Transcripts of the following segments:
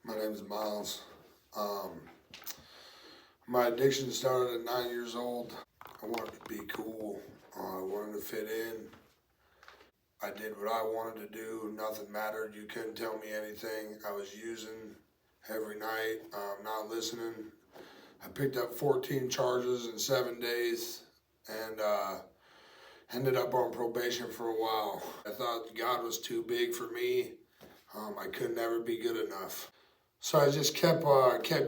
My name is Miles. Um, my addiction started at 9 years old. I wanted to be cool. I wanted to fit in. I did what I wanted to do. Nothing mattered. You couldn't tell me anything. I was using every night, not listening. I picked up 14 charges in 7 days and ended up on probation for a while. I thought God was too big for me. I could never be good enough. So I just kept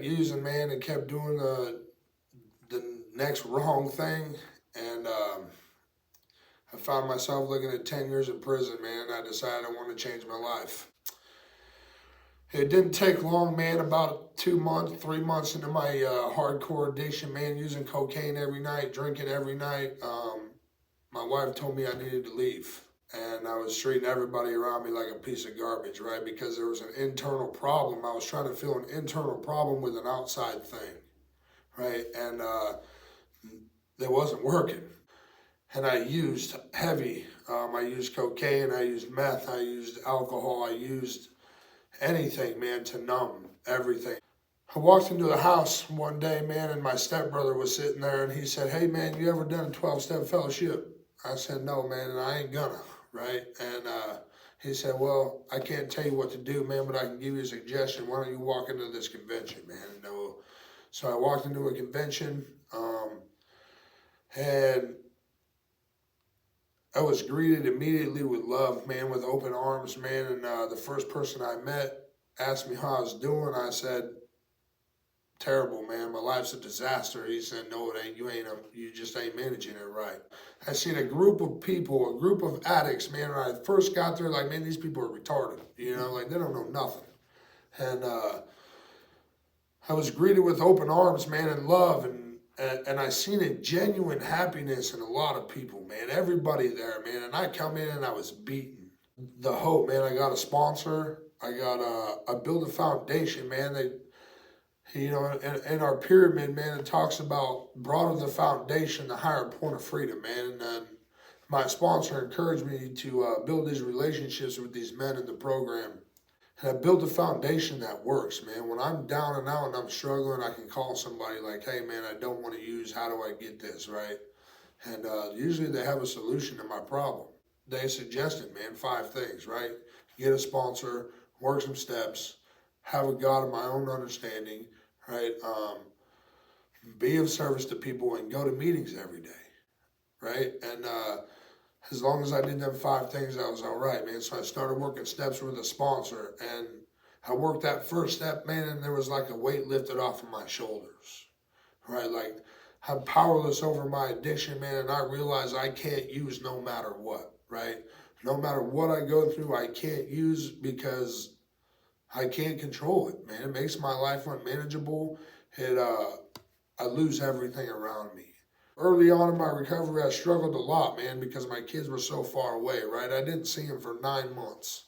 using, man, and kept doing the next wrong thing, and I found myself looking at 10 years in prison, man. I decided I wanted to change my life. It didn't take long, man. About 2 months, 3 months into my hardcore addiction, man, using cocaine every night, drinking every night. My wife told me I needed to leave. And I was treating everybody around me like a piece of garbage, right? Because there was an internal problem. I was trying to fill an internal problem with an outside thing, right? And that wasn't working. And I used heavy. I used cocaine, I used meth, I used alcohol, I used anything, man, to numb everything. I walked into the house one day, man, and my stepbrother was sitting there, and he said, "Hey, man, you ever done a 12-step fellowship?" I said, "No, man, and I ain't gonna," right? And he said, "Well, I can't tell you what to do, man, but I can give you a suggestion. Why don't you walk into this convention, man?" And so I walked into a convention, and I was greeted immediately with love, man, with open arms, man. And the first person I met asked me how I was doing. I said, "Terrible, man. My life's a disaster." He said, "No, it ain't. You just ain't managing it right." I seen a group of people, a group of addicts, man. When I first got there, like, man, these people are retarded. Like they don't know nothing. And I was greeted with open arms, man, and love, and I seen a genuine happiness in a lot of people, man. Everybody there, man. And I come in and I was beaten. The hope, man. I got a sponsor. I built a foundation, man. In our pyramid, man, it talks about broader the foundation, the higher point of freedom, man. And then my sponsor encouraged me to build these relationships with these men in the program. And I built a foundation that works, man. When I'm down and out and I'm struggling, I can call somebody like, "Hey, man, I don't want to use. How do I get this?" Right? And usually they have a solution to my problem. They suggested, man, 5 things, right? Get a sponsor, work some steps, have a God of my own understanding, right? Be of service to people and go to meetings every day, right? And as long as I did them 5 things, I was all right, man. So I started working steps with a sponsor, and I worked that first step, man, and there was like a weight lifted off of my shoulders, right? Like I'm powerless over my addiction, man, and I realize I can't use no matter what, right? No matter what I go through, I can't use because I can't control it, man. It makes my life unmanageable. I lose everything around me. Early on in my recovery, I struggled a lot, man, because my kids were so far away, right? I didn't see them for 9 months.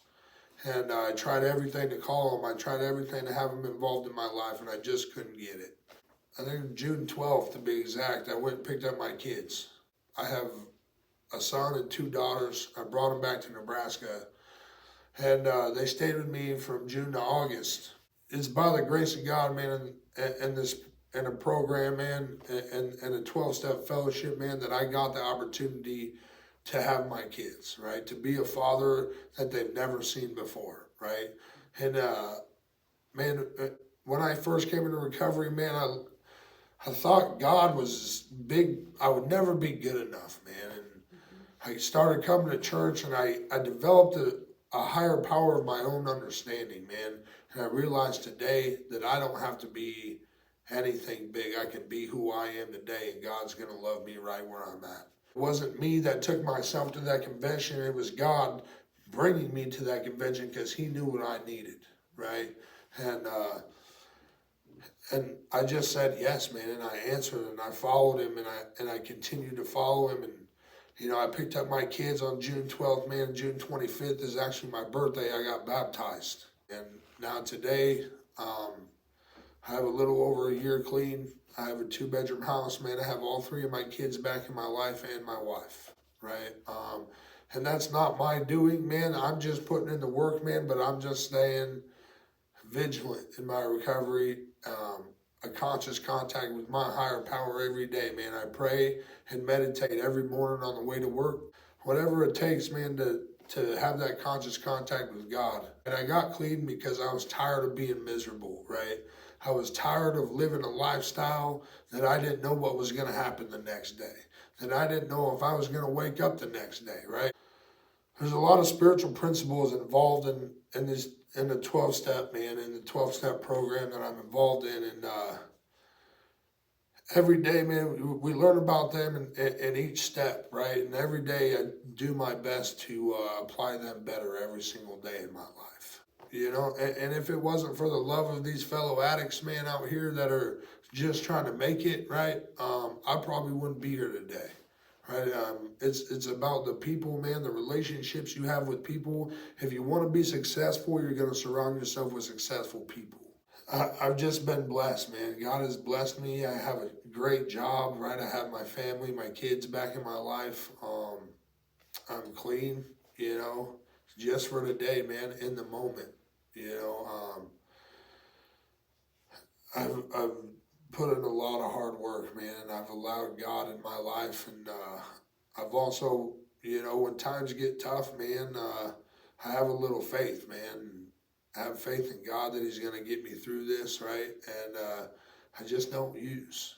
And I tried everything to call them. I tried everything to have them involved in my life, and I just couldn't get it. I think June 12th, to be exact, I went and picked up my kids. I have a son and 2 daughters. I brought them back to Nebraska, and they stayed with me from June to August. It's by the grace of God, man, and a program, man, and a 12-step fellowship, man, that I got the opportunity to have my kids, right? To be a father that they've never seen before, right? And man, when I first came into recovery, man, I thought God was big. I would never be good enough, man. And I started coming to church, and I developed a higher power of my own understanding, man. And I realized today that I don't have to be anything big. I can be who I am today, and God's going to love me right where I'm at. It wasn't me that took myself to that convention. It was God bringing me to that convention because he knew what I needed, right? And I just said yes, man, and I answered, and I followed him, and I continued to follow him. And I picked up my kids on June 12th, man. June 25th is actually my birthday. I got baptized. And now today, I have a little over a year clean. I have a 2-bedroom house, man. I have all 3 of my kids back in my life and my wife, right? And that's not my doing, man. I'm just putting in the work, man, but I'm just staying vigilant in my recovery, a conscious contact with my higher power every day, man. I pray and meditate every morning on the way to work. Whatever it takes, man, to have that conscious contact with God. And I got clean because I was tired of being miserable, right? I was tired of living a lifestyle that I didn't know what was going to happen the next day, that I didn't know if I was going to wake up the next day, right? There's a lot of spiritual principles involved in the 12-step, man, in the 12-step program that I'm involved in. And every day, man, we learn about them in each step, right? And every day I do my best to apply them better every single day in my life. You know, and if it wasn't for the love of these fellow addicts, man, out here that are just trying to make it, right, I probably wouldn't be here today. Right, it's about the people, man, the relationships you have with people. If you want to be successful, you're going to surround yourself with successful people. I've just been blessed, man. God has blessed me. I have a great job, right? I have my family, my kids back in my life. I'm clean, you know, just for today, man, in the moment, you know. I've put in a lot of hard work, man, and I've allowed God in my life, and I've also, you know, when times get tough, man, I have a little faith, man. I have faith in God that He's going to get me through this, right? And I just don't use.